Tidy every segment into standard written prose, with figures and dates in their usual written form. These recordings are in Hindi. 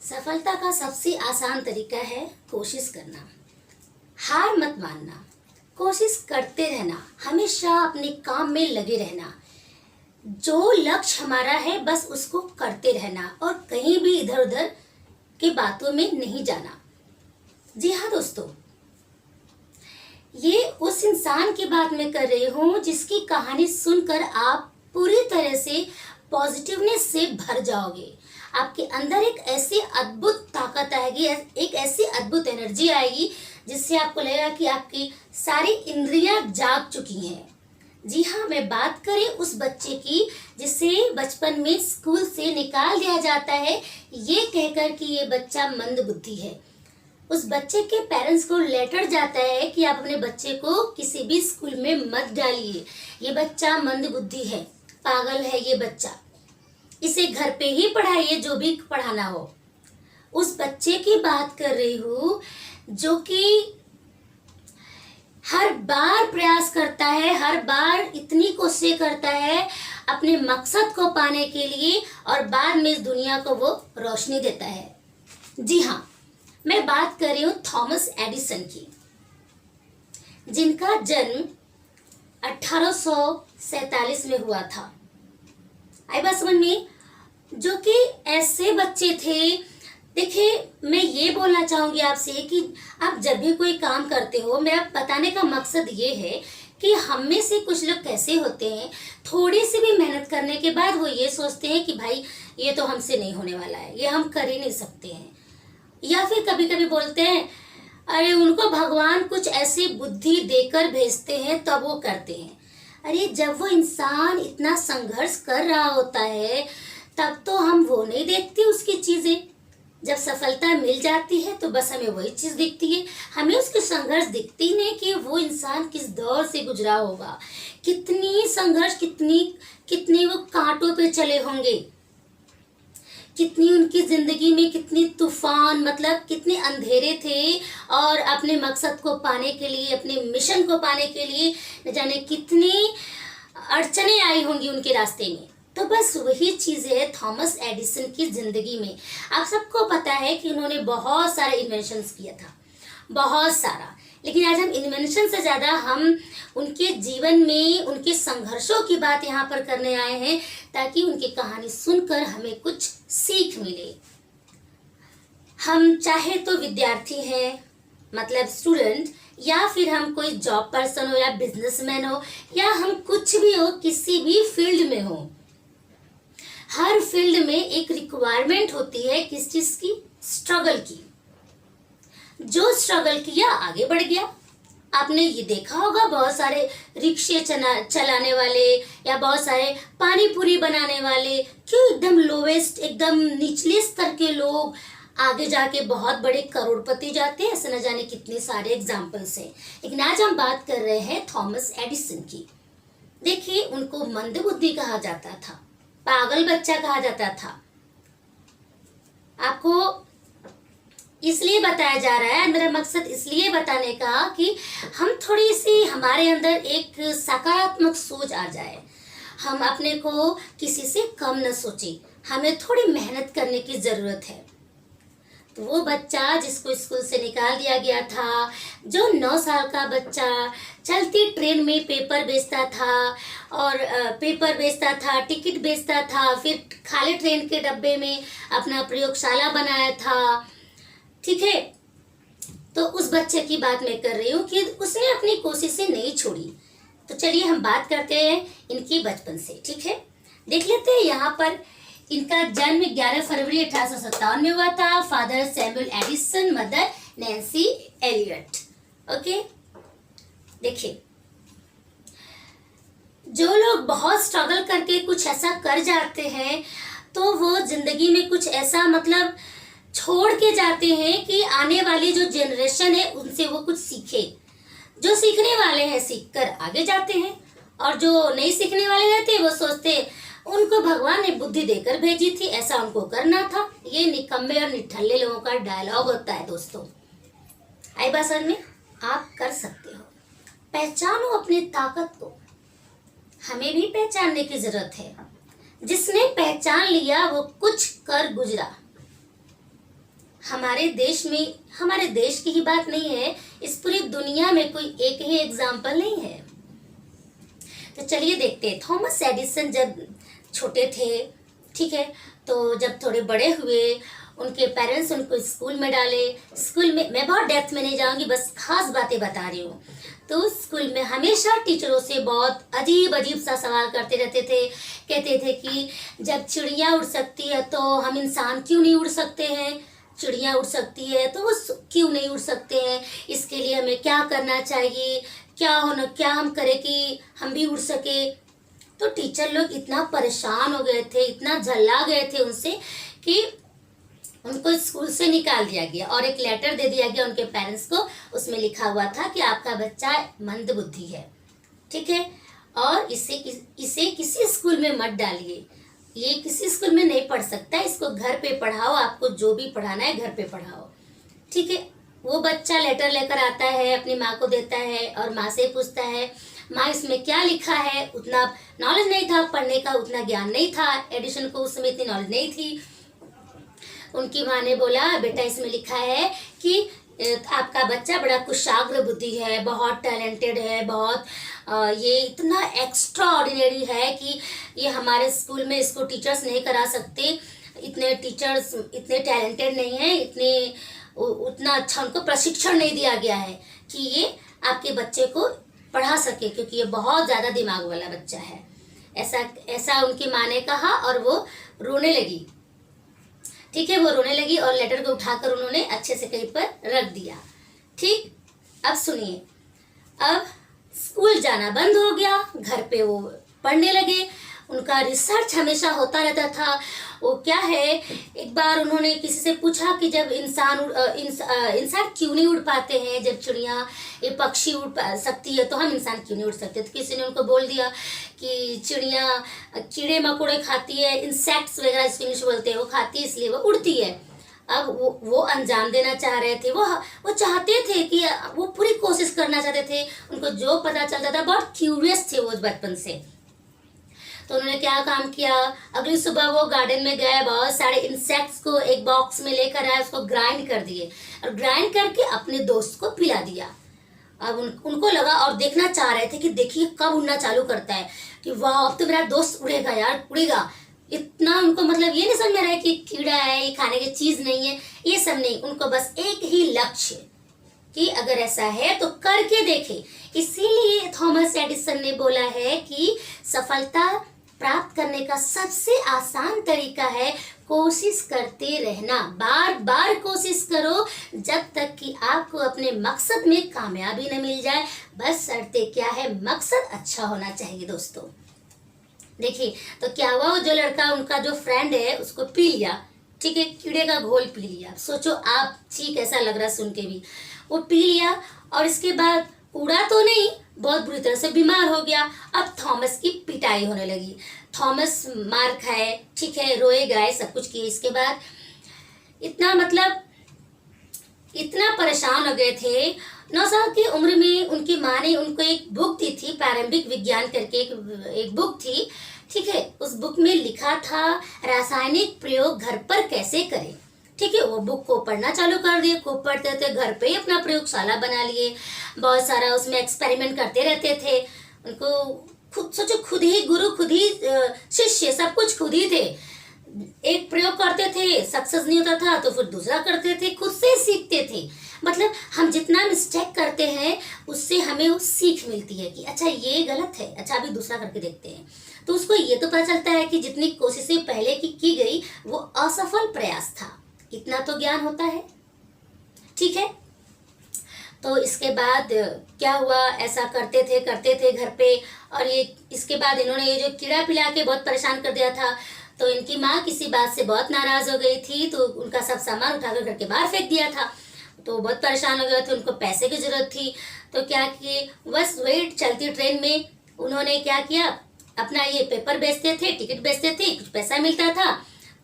सफलता का सबसे आसान तरीका है कोशिश करना। हार मत मानना, कोशिश करते रहना, हमेशा अपने काम में लगे रहना। जो लक्ष्य हमारा है बस उसको करते रहना और कहीं भी इधर उधर की बातों में नहीं जाना। जी हाँ दोस्तों, ये उस इंसान की बात मैं कर रही हूँ जिसकी कहानी सुनकर आप पूरी तरह से पॉजिटिवनेस से भर जाओगे। आपके अंदर एक ऐसी अद्भुत ताकत आएगी, एक ऐसी अद्भुत एनर्जी आएगी जिससे आपको लगेगा कि आपकी सारी इंद्रियां जाग चुकी हैं। जी हाँ, मैं बात करें उस बच्चे की जिसे बचपन में स्कूल से निकाल दिया जाता है ये कहकर कि ये बच्चा मंदबुद्धि है। उस बच्चे के पेरेंट्स को लेटर जाता है कि आप अपने बच्चे को किसी भी स्कूल में मत डालिए, ये बच्चा मंदबुद्धि है, पागल है ये बच्चा, इसे घर पे ही पढ़ाइए जो भी पढ़ाना हो। उस बच्चे की बात कर रही हूँ जो कि हर बार प्रयास करता है, हर बार इतनी कोशिश करता है अपने मकसद को पाने के लिए और बाद में इस दुनिया को वो रोशनी देता है। जी हाँ, मैं बात कर रही हूँ थॉमस एडिसन की, जिनका जन्म 1847 में हुआ था। आई बात समझ में? जो कि ऐसे बच्चे थे। देखिए, मैं ये बोलना चाहूंगी आपसे कि आप जब भी कोई काम करते हो, मेरा बताने का मकसद ये है कि हम में से कुछ लोग कैसे होते हैं, थोड़ी सी भी मेहनत करने के बाद वो ये सोचते हैं कि भाई ये तो हमसे नहीं होने वाला है, ये हम कर ही नहीं सकते हैं। या फिर कभी कभी बोलते हैं अरे उनको भगवान कुछ ऐसी बुद्धि देकर भेजते हैं तब वो करते हैं। अरे जब वो इंसान इतना संघर्ष कर रहा होता है तब तो हम वो नहीं देखते उसकी चीजें। जब सफलता मिल जाती है तो बस हमें वही चीज दिखती है, हमें उसके संघर्ष दिखती नहीं कि वो इंसान किस दौर से गुजरा होगा, कितनी संघर्ष, कितनी वो कांटों पे चले होंगे, कितनी उनकी जिंदगी में कितनी तूफान, मतलब कितने अंधेरे थे और अपने मकसद को पाने के लिए, अपने मिशन को पाने के लिए न जाने कितनी अड़चने आई होंगी उनके रास्ते में। तो बस वही चीज़ है थॉमस एडिसन की जिंदगी में। आप सबको पता है कि उन्होंने बहुत सारा इन्वेंशंस किया था, बहुत सारा। लेकिन आज हम इन्वेंशन से ज़्यादा हम उनके जीवन में उनके संघर्षों की बात यहाँ पर करने आए हैं ताकि उनकी कहानी सुनकर हमें कुछ सीख मिले। हम चाहे तो विद्यार्थी हैं, मतलब स्टूडेंट, या फिर हम कोई जॉब पर्सन हो या बिजनेसमैन हो या हम कुछ भी हो, किसी भी फील्ड में हो, हर फील्ड में एक रिक्वायरमेंट होती है किस चीज की? स्ट्रगल की। जो स्ट्रगल किया आगे बढ़ गया। आपने ये देखा होगा बहुत सारे रिक्शे चलाने वाले या बहुत सारे पानी पूरी बनाने वाले, क्यों एकदम लोवेस्ट, एकदम निचले स्तर के लोग आगे जाके बहुत बड़े करोड़पति जाते हैं। ऐसे न जाने कितने सारे एग्जाम्पल्स हैं। लेकिन आज हम बात कर रहे हैं थॉमस एडिसन की। देखिए, उनको मंदबुद्धि कहा जाता था, पागल बच्चा कहा जाता था। आपको इसलिए बताया जा रहा है, मेरा मकसद इसलिए बताने का कि हम थोड़ी सी, हमारे अंदर एक सकारात्मक सोच आ जाए, हम अपने को किसी से कम न सोचें, हमें थोड़ी मेहनत करने की ज़रूरत है। तो वो बच्चा जिसको स्कूल से निकाल दिया गया था, जो 9 साल का बच्चा चलती ट्रेन में पेपर बेचता था और टिकट बेचता था, फिर खाली ट्रेन के डब्बे में अपना प्रयोगशाला बनाया था, ठीक है। तो उस बच्चे की बात मैं कर रही हूँ कि उसने अपनी कोशिशें नहीं छोड़ी। तो चलिए हम बात करते हैं इनकी बचपन से, ठीक है। देख लेते हैं यहाँ पर इनका जन्म 11 फरवरी 1857 में हुआ था। Father Samuel Edison, mother Nancy Elliott. Okay, देखिए, जो लोग बहुत स्ट्रगल करके कुछ ऐसा कर जाते हैं तो वो जिंदगी में कुछ ऐसा मतलब छोड़ के जाते हैं कि आने वाली जो जनरेशन है उनसे वो कुछ सीखे। जो सीखने वाले हैं सीख कर आगे जाते हैं और जो नहीं सीखने वाले रहते हैं वो सोचते हैं उनको भगवान ने बुद्धि देकर भेजी थी, ऐसा उनको करना था। ये निकम्मे और निठल्ले लोगों का डायलॉग होता है दोस्तों। आई बात समझ में? आप कर सकते हो। पहचानो अपनी ताकत को। हमें भी पहचानने की जरूरत है। जिसने पहचान लिया वो कुछ कर गुजरा। हमारे देश में, हमारे देश की ही बात नहीं है, इस पूरी दुनिया में कोई एक ही एग्जाम्पल नहीं है। तो चलिए देखते हैं, थॉमस एडिसन जब छोटे थे, ठीक है, तो जब थोड़े बड़े हुए, उनके पेरेंट्स उनको स्कूल में डाले। स्कूल में, मैं बहुत डेप्थ में नहीं जाऊंगी, बस खास बातें बता रही हूँ। तो स्कूल में हमेशा टीचरों से बहुत अजीब अजीब सा सवाल करते रहते थे। कहते थे कि जब चिड़िया उड़ सकती है तो हम इंसान क्यों नहीं उड़ सकते हैं, चिड़िया उड़ सकती है तो वो क्यों नहीं उड़ सकते हैं, इसके लिए हमें क्या करना चाहिए, क्या हम करें कि हम भी उड़ सके। तो टीचर लोग इतना परेशान हो गए थे, इतना झल्ला गए थे उनसे कि उनको स्कूल से निकाल दिया गया और एक लेटर दे दिया गया उनके पेरेंट्स को। उसमें लिखा हुआ था कि आपका बच्चा मंद बुद्धि है, ठीक है, और इसे किसी स्कूल में मत डालिए, ये किसी स्कूल में नहीं पढ़ सकता, इसको घर पे पढ़ाओ, आपको जो भी पढ़ाना है घर पे पढ़ाओ, ठीक है। वो बच्चा लेटर लेकर आता है, अपनी माँ को देता है और माँ से पूछता है, माँ इसमें क्या लिखा है। उतना नॉलेज नहीं था पढ़ने का, उतना ज्ञान नहीं था, एडिशन को उस समय इतनी नॉलेज नहीं थी। उनकी माँ ने बोला, बेटा इसमें लिखा है कि आपका बच्चा बड़ा कुशाग्र बुद्धि है, बहुत टैलेंटेड है, बहुत ये इतना एक्स्ट्रा ऑर्डिनरी है कि ये हमारे स्कूल में इसको टीचर्स नहीं करा सकते, इतने टीचर्स इतने टैलेंटेड नहीं हैं, इतने उतना अच्छा उनको प्रशिक्षण नहीं दिया गया है कि ये आपके बच्चे को पढ़ा सके, क्योंकि ये बहुत ज़्यादा दिमाग वाला बच्चा है। ऐसा उनकी माँ ने कहा और वो रोने लगी, ठीक है, वो रोने लगी और लेटर को उठाकर उन्होंने अच्छे से कहीं पर रख दिया। ठीक, अब सुनिए, अब स्कूल जाना बंद हो गया, घर पे वो पढ़ने लगे। उनका रिसर्च हमेशा होता रहता था। वो क्या है, एक बार उन्होंने किसी से पूछा कि जब इंसान क्यों नहीं उड़ पाते हैं, जब चिड़िया ये पक्षी उड़ सकती है तो हम इंसान क्यों नहीं उड़ सकते। तो किसी ने उनको बोल दिया कि चिड़िया कीड़े मकोड़े खाती है, इंसेक्ट्स वगैरह इसको इंग्लिश बोलते हैं, वो खाती है इसलिए वो उड़ती है। अब वो अंजाम देना चाह रहे थे, वो चाहते थे कि वो पूरी कोशिश करना चाहते थे। उनको जो पता चलता था, बहुत क्यूरियस थे वो बचपन से। तो उन्होंने क्या काम किया, अगली सुबह वो गार्डन में गए, बहुत सारे इंसेक्ट्स को एक बॉक्स में लेकर आए, उसको ग्राइंड कर दिए और ग्राइंड करके अपने दोस्त को पिला दिया। अब उनको लगा और देखना चाह रहे थे कि देखिए कब उड़ना चालू करता है, कि वाह अब तो मेरा दोस्त उड़ेगा यार, उड़ेगा। इतना उनको मतलब ये नहीं समझ में रहा है कि कीड़ा है, ये खाने की चीज नहीं है, ये सब नहीं। उनको बस एक ही लक्ष्य कि अगर ऐसा है तो करके देखे। इसीलिए थॉमस एडिसन ने बोला है कि सफलता प्राप्त करने का सबसे आसान तरीका है कोशिश करते रहना। बार बार कोशिश करो जब तक कि आपको अपने मकसद में कामयाबी न मिल जाए। बस शर्ते क्या है, मकसद अच्छा होना चाहिए दोस्तों। देखिए तो क्या हुआ, वो जो लड़का उनका जो फ्रेंड है उसको पी लिया, ठीक है, कीड़े का घोल पी लिया। सोचो आप, ठीक ऐसा लग रहा सुन के भी, वो पी लिया और इसके बाद उड़ा तो नहीं, बहुत बुरी तरह से बीमार हो गया। अब थॉमस की पिटाई होने लगी, थॉमस मार खाए, ठीक है, रोए गाए, सब कुछ किए। इसके बाद इतना परेशान हो गए थे। 9 साल की उम्र में उनकी माँ ने उनको एक बुक दी थी, प्रारंभिक विज्ञान करके एक बुक थी, ठीक है। उस बुक में लिखा था रासायनिक प्रयोग घर पर कैसे करें, ठीक है। वो बुक को पढ़ना चालू कर दिए, खूब पढ़ते थे, घर पे ही अपना प्रयोगशाला बना लिए, बहुत सारा उसमें एक्सपेरिमेंट करते रहते थे। उनको खुद सोचो, खुद ही गुरु, खुद ही शिष्य, सब कुछ खुद ही थे। एक प्रयोग करते थे, सक्सेस नहीं होता था तो फिर दूसरा करते थे, खुद से सीखते थे। मतलब हम जितना मिस्टेक करते हैं उससे हमें वो सीख मिलती है कि अच्छा ये गलत है, अच्छा अभी दूसरा करके देखते हैं। तो उसको ये तो पता चलता है कि जितनी कोशिशें पहले की गई वो असफल प्रयास था, इतना तो ज्ञान होता है, ठीक है। तो इसके बाद क्या हुआ, ऐसा करते थे घर पे। और ये इसके बाद इन्होंने ये जो कीड़ा पिला के बहुत परेशान कर दिया था, तो इनकी माँ किसी बात से बहुत नाराज हो गई थी, तो उनका सब सामान उठाकर घर के बाहर फेंक दिया था। तो बहुत परेशान हो गए थे, उनको पैसे की जरूरत थी। तो क्या किए, बस वही चलती ट्रेन में उन्होंने क्या किया, अपना ये पेपर बेचते थे, टिकट बेचते थे, कुछ पैसा मिलता था,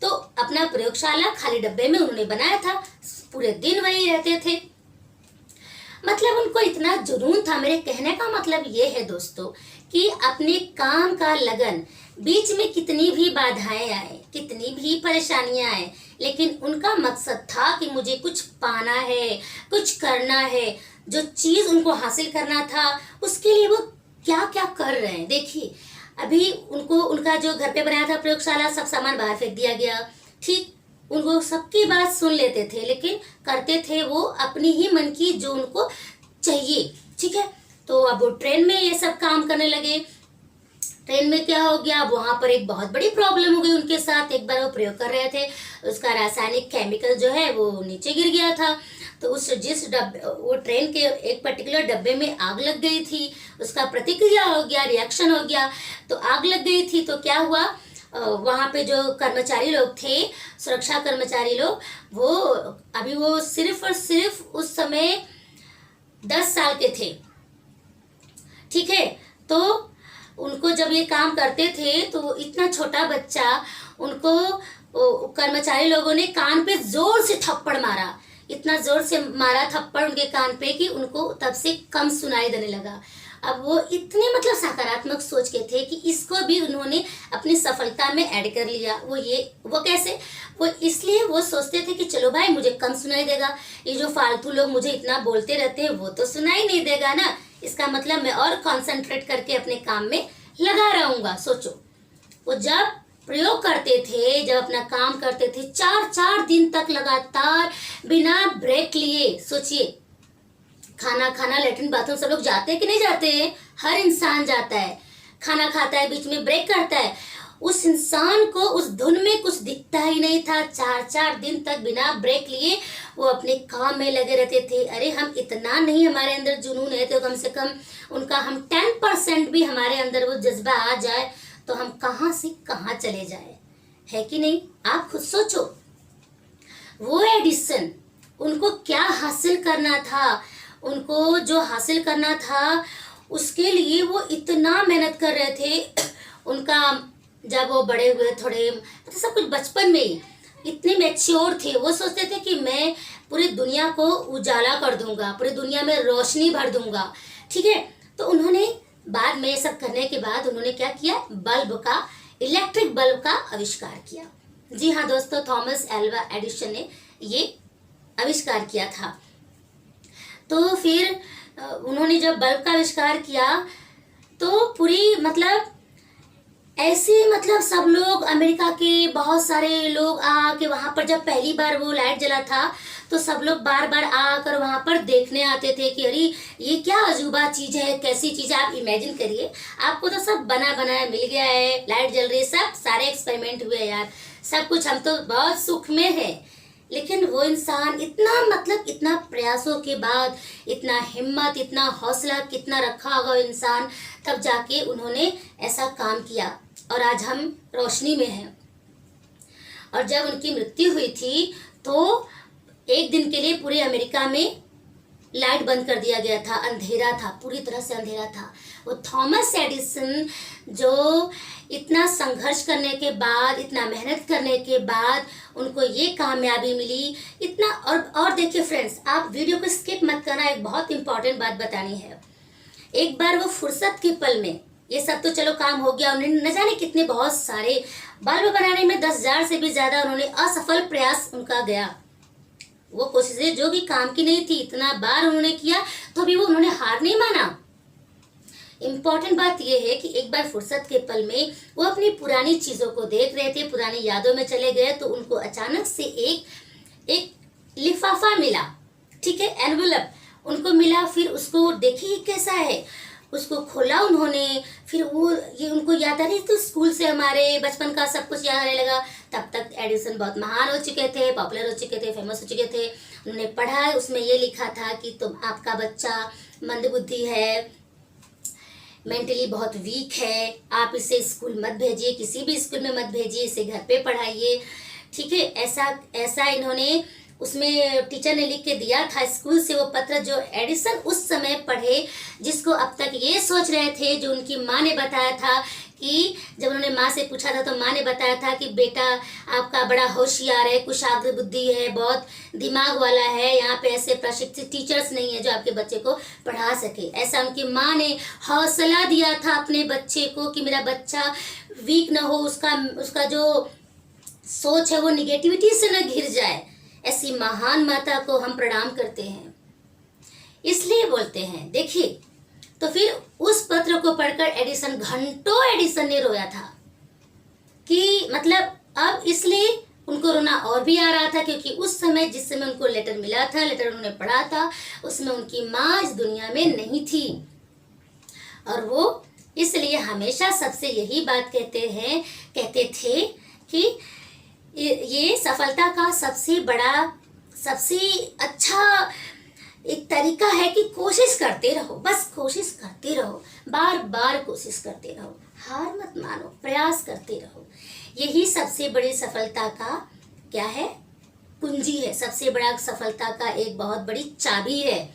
तो अपना प्रयोगशाला खाली डब्बे में उन्होंने बनाया था, पूरे दिन वही रहते थे। मतलब उनको इतना जुनून था। मेरे कहने का मतलब ये है दोस्तों कि अपने काम का लगन, बीच में कितनी भी बाधाएं आए, कितनी भी परेशानियां आए, लेकिन उनका मकसद था कि मुझे कुछ पाना है, कुछ करना है। जो चीज उनको हासिल करना था उसके लिए वो क्या क्या कर रहे हैं देखिए। अभी उनको उनका जो घर पे बनाया था प्रयोगशाला, सब सामान बाहर फेंक दिया गया। ठीक, उनको सबकी बात सुन लेते थे, लेकिन करते थे वो अपनी ही मन की जो उनको चाहिए। ठीक है, तो अब वो ट्रेन में ये सब काम करने लगे। ट्रेन में क्या हो गया, वहां पर एक बहुत बड़ी प्रॉब्लम हो गई उनके साथ। एक बार वो प्रयोग कर रहे थे, उसका रासायनिक केमिकल जो है वो नीचे गिर गया था। तो उस जिस डब्बे, वो ट्रेन के एक पर्टिकुलर डब्बे में आग लग गई थी। उसका प्रतिक्रिया हो गया, रिएक्शन हो गया, तो आग लग गई थी। तो क्या हुआ, वहां पे जो कर्मचारी लोग थे, सुरक्षा कर्मचारी लोग, वो सिर्फ और सिर्फ उस समय 10 साल के थे। ठीक है, तो उनको जब ये काम करते थे तो इतना छोटा बच्चा, उनको कर्मचारी लोगों ने कान पे जोर से थप्पड़ मारा। इतना जोर से मारा थप्पड़ उनके कान पे कि उनको तब से कम सुनाई देने लगा। अब वो इतने मतलब सकारात्मक सोच के थे कि इसको भी उन्होंने अपनी सफलता में ऐड कर लिया। वो कैसे, वो इसलिए वो सोचते थे कि चलो भाई मुझे कम सुनाई देगा, ये जो फालतू लोग मुझे इतना बोलते रहते हैं वो तो सुनाई नहीं देगा ना, इसका मतलब मैं और कंसंट्रेट करके अपने काम में लगा रहूंगा। सोचो, वो जब प्रयोग करते थे, जब अपना काम करते थे, 4-4 दिन तक लगातार बिना ब्रेक लिए। सोचिए, खाना खाना, लेटरिन बाथरूम सब लोग जाते हैं कि नहीं जाते हैं? हर इंसान जाता है, खाना खाता है, बीच में ब्रेक करता है। उस इंसान को उस धुन में कुछ दिखता ही नहीं था। 4-4 दिन तक बिना ब्रेक लिए वो अपने काम में लगे रहते थे। अरे हम इतना नहीं, हमारे अंदर जुनून है तो कम से कम उनका हम 10% भी हमारे अंदर वो जज्बा आ जाए तो हम कहाँ से कहाँ चले जाए, है कि नहीं? आप खुद सोचो, वो एडिसन, उनको क्या हासिल करना था, उनको जो हासिल करना था उसके लिए वो इतना मेहनत कर रहे थे। उनका जब वो बड़े हुए, थोड़े मतलब सब कुछ बचपन में ही इतने मैच्योर थे, वो सोचते थे कि मैं पूरी दुनिया को उजाला कर दूंगा, पूरी दुनिया में रोशनी भर दूंगा। ठीक है, तो उन्होंने बाद में ये सब करने के बाद उन्होंने क्या किया, बल्ब का, इलेक्ट्रिक बल्ब का आविष्कार किया। जी हाँ दोस्तों, थॉमस एल्वा एडिसन ने ये आविष्कार किया था। तो फिर उन्होंने जब बल्ब का आविष्कार किया तो पूरी मतलब ऐसे मतलब सब लोग, अमेरिका के बहुत सारे लोग आके वहां पर, जब पहली बार वो लाइट जला था तो सब लोग बार बार आकर वहां पर देखने आते थे कि अरे ये क्या अजूबा चीज है, कैसी चीज है। आप इमेजिन करिए, आपको तो सब बना बनाया मिल गया है, लाइट जल रही है, सब सारे एक्सपेरिमेंट हुए यार, सब कुछ, हम तो बहुत सुख में है। लेकिन वो इंसान इतना मतलब इतना प्रयासों के बाद, इतना हिम्मत, इतना हौसला कितना रखा होगा इंसान, तब जाके उन्होंने ऐसा काम किया और आज हम रोशनी में हैं। और जब उनकी मृत्यु हुई थी तो एक दिन के लिए पूरे अमेरिका में लाइट बंद कर दिया गया था, अंधेरा था, पूरी तरह से अंधेरा था। वो थॉमस एडिसन जो इतना संघर्ष करने के बाद, इतना मेहनत करने के बाद उनको ये कामयाबी मिली, इतना। और देखिए फ्रेंड्स, आप वीडियो को स्किप मत करना, एक बहुत इंपॉर्टेंट बात बतानी है। एक बार वो फुर्सत के पल में, ये सब तो चलो काम हो गया, उन्होंने न जाने कितने बहुत सारे बल्ब बनाने में 10,000 से भी ज्यादा उन्होंने असफल प्रयास उनका गया। वो कोशिशें जो भी काम की नहीं थी, इतना बार उन्होंने किया तो भी वो उन्होंने हार नहीं माना। इम्पॉर्टेंट बात यह है कि एक बार फुर्सत के पल में वो अपनी पुरानी चीजों को देख रहे थे, पुरानी यादों में चले गए, तो उनको अचानक से एक लिफाफा मिला। ठीक है, एनवलप उनको मिला। फिर उसको देखिए कैसा है, उसको खोला उन्होंने, फिर वो ये उनको याद आ रही, तो स्कूल से हमारे बचपन का सब कुछ याद आने लगा। तब तक एडिसन बहुत महान हो चुके थे, पॉपुलर हो चुके थे, फेमस हो चुके थे। उन्होंने पढ़ा, उसमें ये लिखा था कि आपका बच्चा मंदबुद्धि है, मेंटली बहुत वीक है, आप इसे स्कूल मत भेजिए, किसी भी स्कूल में मत भेजिए, इसे घर पे पढ़ाइए। ठीक है, ऐसा इन्होंने, उसमें टीचर ने लिख के दिया था स्कूल से वो पत्र, जो एडिसन उस समय पढ़े, जिसको अब तक ये सोच रहे थे, जो उनकी माँ ने बताया था कि जब उन्होंने माँ से पूछा था तो माँ ने बताया था कि बेटा आपका बड़ा होशियार है, कुशाग्र बुद्धि है, बहुत दिमाग वाला है, यहाँ पे ऐसे प्रशिक्षित टीचर्स नहीं है जो आपके बच्चे को पढ़ा सके। ऐसा उनकी माँ ने हौसला दिया था अपने बच्चे को कि मेरा बच्चा वीक ना हो, उसका जो सोच है वो निगेटिविटी से न घिर जाए, ऐसी महान माता को हम प्रणाम करते हैं, इसलिए बोलते हैं। देखिए, तो फिर उस पत्र को पढ़कर एडिसन, घंटों एडिसन ने रोया था कि मतलब अब इसलिए उनको रोना और भी आ रहा था, क्योंकि उस समय जिस समय उनको लेटर मिला था, लेटर उन्होंने पढ़ा था, उसमें उनकी माँ इस दुनिया में नहीं थी। और वो इसलिए हमेशा सबसे यही बात कहते थे कि ये सफलता का सबसे बड़ा, सबसे अच्छा एक तरीका है कि कोशिश करते रहो, बस कोशिश करते रहो, बार बार कोशिश करते रहो, हार मत मानो, प्रयास करते रहो। यही सबसे बड़ी सफलता का क्या है, कुंजी है, सबसे बड़ा सफलता का एक बहुत बड़ी चाबी है।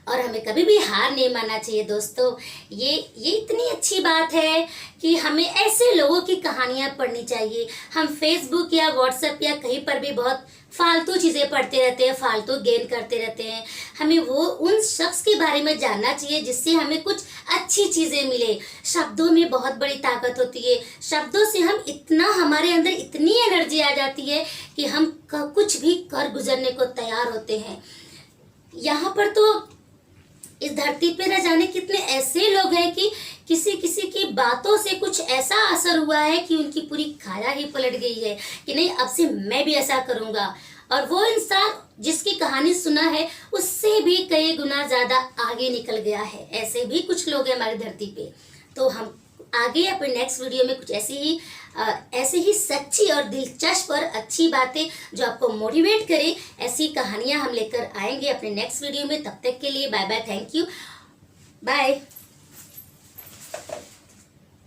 और हमें कभी भी हार नहीं मानना चाहिए दोस्तों। ये इतनी अच्छी बात है कि हमें ऐसे लोगों की कहानियाँ पढ़नी चाहिए। हम फेसबुक या व्हाट्सएप या कहीं पर भी बहुत फालतू चीज़ें पढ़ते रहते हैं, फालतू गेन करते रहते हैं। हमें वो उन शख्स के बारे में जानना चाहिए जिससे हमें कुछ अच्छी चीज़ें मिले। शब्दों में बहुत बड़ी ताकत होती है, शब्दों से हम इतना, हमारे अंदर इतनी एनर्जी आ जाती है कि हम कुछ भी कर गुजरने को तैयार होते हैं। यहाँ पर तो इस धरती पे न जाने कितने ऐसे लोग हैं कि किसी किसी की बातों से कुछ ऐसा असर हुआ है कि उनकी पूरी काया ही पलट गई है कि नहीं, अब से मैं भी ऐसा करूँगा। और वो इंसान जिसकी कहानी सुना है उससे भी कई गुना ज़्यादा आगे निकल गया है। ऐसे भी कुछ लोग हैं हमारी धरती पे। तो हम आगे अपने नेक्स्ट वीडियो में कुछ ऐसे ही सच्ची और दिलचस्प और अच्छी बातें जो आपको मोटिवेट करे, ऐसी कहानियां हम लेकर आएंगे अपने नेक्स्ट वीडियो में। तब तक के लिए bye bye, thank you, bye.